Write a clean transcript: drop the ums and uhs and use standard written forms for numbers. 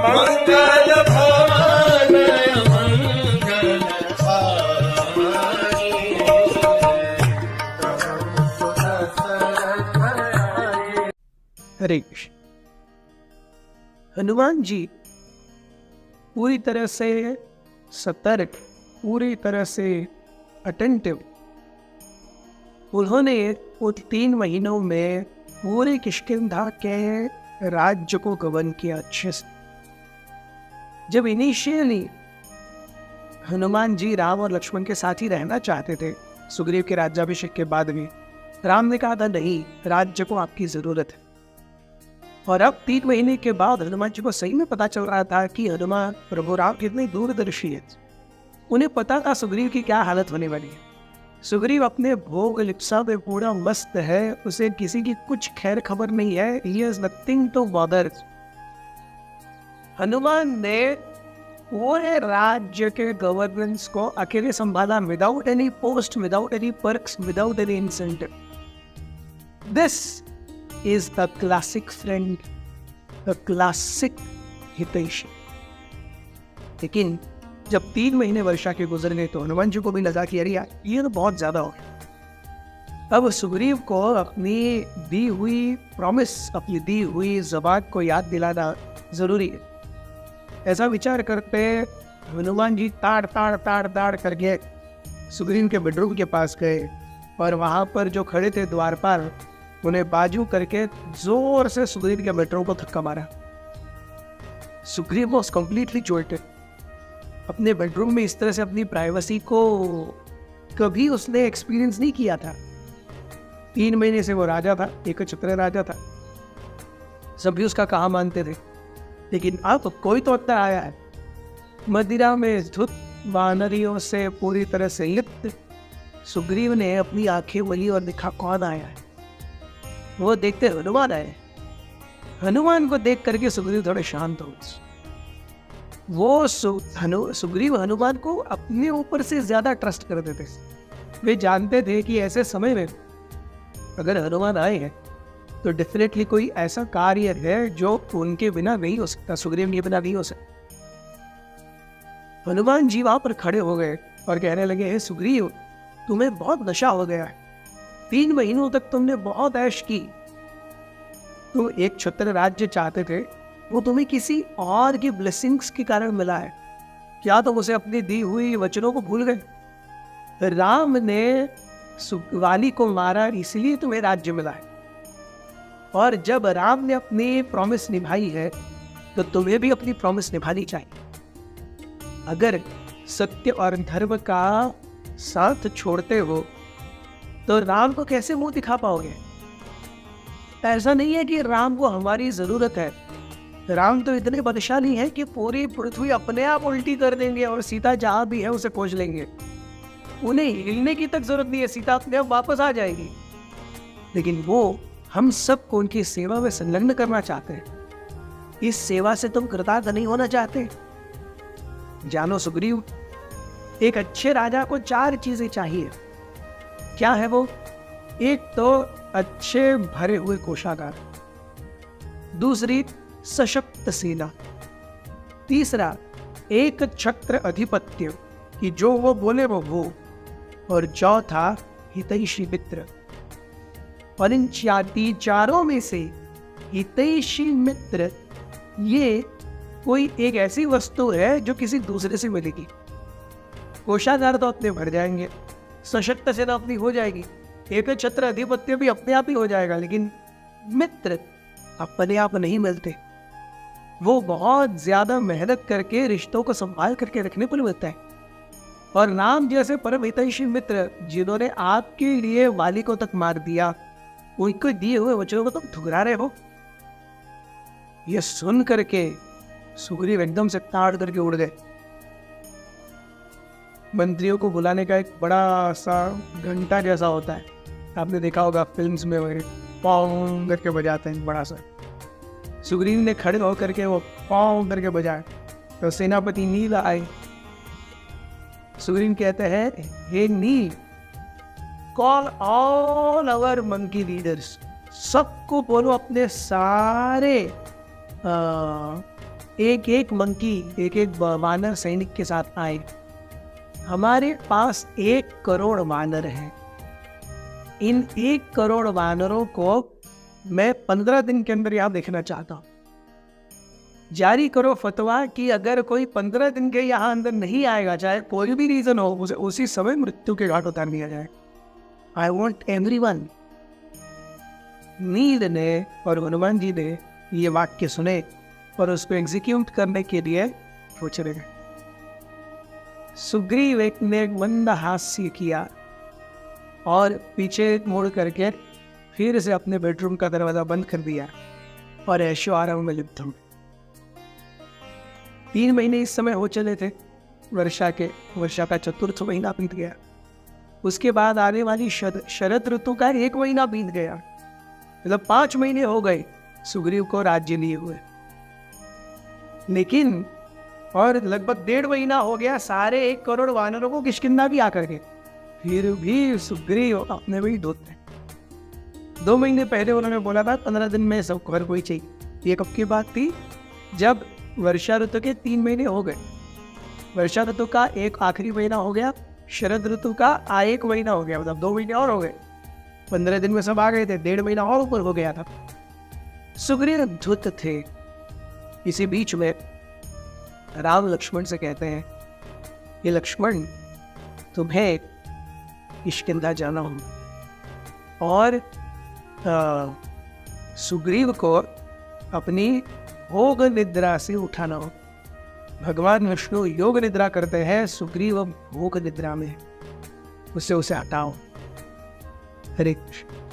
मंगल भवन मंगल हारी। हरे कृष्ण। हनुमान जी पूरी तरह से सतर्क, पूरी तरह से अटेंटिव, उन्होंने उन 3 महीनों में पूरे किष्किंधा के राज्य को गवर्न किया अच्छे से। जब इनिशियली हनुमान जी राम और लक्ष्मण के साथ ही रहना चाहते थे, सुग्रीव के राज्याभिषेक के बाद भी राम ने कहा था नहीं, राज्य को आपकी जरूरत है। और अब 3 महीने के बाद हनुमान जी को सही में पता चल रहा था कि हनुमान प्रभु राम कितने दूरदर्शी है। उन्हें पता था सुग्रीव की क्या हालत होने वाली है। सुग्रीव अपने भोग लिप्सा में पूरा मस्त है, उसे किसी की कुछ खैर खबर नहीं है। He has nothing to bother। Hanuman ने पूरे राज्य के गवर्नेंस को अकेले संभाला, without any post, without any perks, without any incentive. This is the classic friend, the classic हितैषी। लेकिन जब 3 महीने वर्षा के गुजर गए तो हनुमान जी को भी लगा कि अरे यार, ये तो बहुत ज्यादा हो गया। अब सुग्रीव को अपनी दी हुई प्रॉमिस, अपनी दी हुई जबान को याद दिलाना जरूरी है। ऐसा विचार करते हनुमान जी ताड़ ताड़ ताड़ ताड़ करके सुग्रीव के बेडरूम के पास गए और वहां पर जो खड़े थे द्वारपाल, उन्हें बाजू करके जोर से सुग्रीव के बेडरूम को धक्का मारा। Sugriva was completely jolted. अपने बेडरूम में इस तरह से अपनी प्राइवेसी को कभी उसने एक्सपीरियंस नहीं किया था। 3 महीने से वो राजा था, एक छत्र राजा था, सभी उसका कहा मानते थे। लेकिन अब कोई तो अंतर आया है। मदिरा में धुत वानरियों से पूरी तरह से लिप्त सुग्रीव ने अपनी आंखें मली और देखा कौन आया है। वो देखते हनुमान आए। हनुमान को देख करके सुग्रीव थोड़े शांत हो गए। वो सुग्रीव हनुमान को अपने ऊपर से ज्यादा ट्रस्ट करते थे। वे जानते थे कि ऐसे समय में अगर हनुमान आए हैं तो डेफिनेटली कोई ऐसा कार्य है जो उनके बिना नहीं हो सकता, सुग्रीव के बिना नहीं हो सकता। हनुमान जी वहां पर खड़े हो गए और कहने लगे, हे सुग्रीव, तुम्हें बहुत नशा हो गया है। 3 महीनों तक तुमने बहुत ऐश की। तुम एक छत्र राज्य चाहते थे, वो तुम्हें किसी और की ब्लेसिंग्स के कारण मिला है। क्या तुम उसे अपनी दी हुई वचनों को भूल गए? राम ने वाली को मारा, इसलिए तुम्हें राज्य मिला है। और जब राम ने अपनी प्रॉमिस निभाई है तो तुम्हें भी अपनी प्रॉमिस निभानी चाहिए। अगर सत्य और धर्म का साथ छोड़ते हो तो राम को कैसे मुंह दिखा पाओगे? ऐसा नहीं है कि राम को हमारी जरूरत है। राम तो इतने बलशाली हैं कि पूरी पृथ्वी अपने आप उल्टी कर देंगे और सीता जहां भी है उसे खोज लेंगे। उन्हें हिलने की तक जरूरत नहीं है, सीता अपने आप वापस आ जाएगी। लेकिन वो हम सबको उनकी सेवा में संलग्न करना चाहते हैं। इस सेवा से तुम कृतार्थ नहीं होना चाहते? जानो सुग्रीव, एक अच्छे राजा को 4 चीजें चाहिए। क्या है वो? एक तो अच्छे भरे हुए कोषागार, दूसरी सशक्त सेना, तीसरा एक छत्र अधिपत्य कि जो वो बोले वो हो, और चौथा हितैषी मित्र। और इन चारों में से हितैषी मित्र ये कोई एक ऐसी वस्तु है जो किसी दूसरे से मिलेगी। कोषागार तो अपने भर जाएंगे, सशक्त सेना अपनी हो जाएगी, एक छत्र अधिपत्य भी अपने आप ही हो जाएगा, लेकिन मित्र अपने आप नहीं मिलते। वो बहुत ज्यादा मेहनत करके रिश्तों को संभाल करके रखने पर मिलता है। और राम जैसे परम हितैषी मित्र जिन्होंने आपके लिए वाली को तक मार दिया, उनको दिए हुए वचनों को तुम ठुकरा रहे हो। ये सुन करके सुग्रीव एकदम से ताड़ करके उड़ गए। मंत्रियों को बुलाने का एक बड़ा सा घंटा जैसा होता है, आपने देखा होगा फिल्म्स में, वगैरह पौंग करके बजाते हैं बड़ा सा। सुग्रीव ने खड़े होकर के वो पौंग करके बजाया तो सेनापति नील आए। सुग्रीव कहते हैं, hey Neel, call all our monkey leaders, सबको बोलो अपने सारे एक एक मंकी, एक एक वानर सैनिक के साथ आए। हमारे पास 1 करोड़ वानर हैं। इन 1 करोड़ वानरों को मैं 15 दिन के अंदर यहाँ देखना चाहता हूँ। जारी करो फतवा कि अगर कोई 15 दिन के यहाँ अंदर नहीं आएगा, चाहे कोई भी रीजन हो, उसे उसी समय मृत्यु के घाट उतार दिया जाए। I want everyone. नील ने और हनुमान जी ने ये वाक्य सुने और उसको एग्जीक्यूट करने के लिए सोच रहे। सुग्रीव ने एक मंद हास्य किया और पीछे मुड़ करके फिर से अपने बेडरूम का दरवाजा बंद कर दिया और ऐशो आराम में लिप्त हो। 3 महीने इस समय हो चले थे वर्षा का 4th महीना बीत गया। उसके बाद आने वाली शरद ऋतु का 1 महीना बीत गया, मतलब 5 महीने हो गए सुग्रीव को राज्य लिए हुए। लेकिन और लगभग 1.5 महीना हो गया सारे 1 करोड़ वानरों को किष्किंधा भी आकर के, फिर भी सुग्रीव अपने में ही धोते। 2 महीने पहले उन्होंने बोला था 15 दिन में सब घर कोई चाहिए। ये कब की बात थी? जब वर्षा ऋतु के 3 महीने हो गए। वर्षा ऋतु का एक आखिरी महीना हो गया, शरद ऋतु का 1 महीना हो गया, मतलब 2 महीने और हो गए। 15 दिन में सब आ गए थे, 1.5 महीना और ऊपर हो गया था। सुग्रीव धुत थे। इसी बीच में राम लक्ष्मण से कहते हैं, ये लक्ष्मण, तुम्हें किष्किंधा जाना हो और सुग्रीव को अपनी भोग निद्रा से उठाना हो। भगवान विष्णु योग निद्रा करते हैं, सुग्रीव भोग निद्रा में, उसे हटाओ। हरे कृष्ण।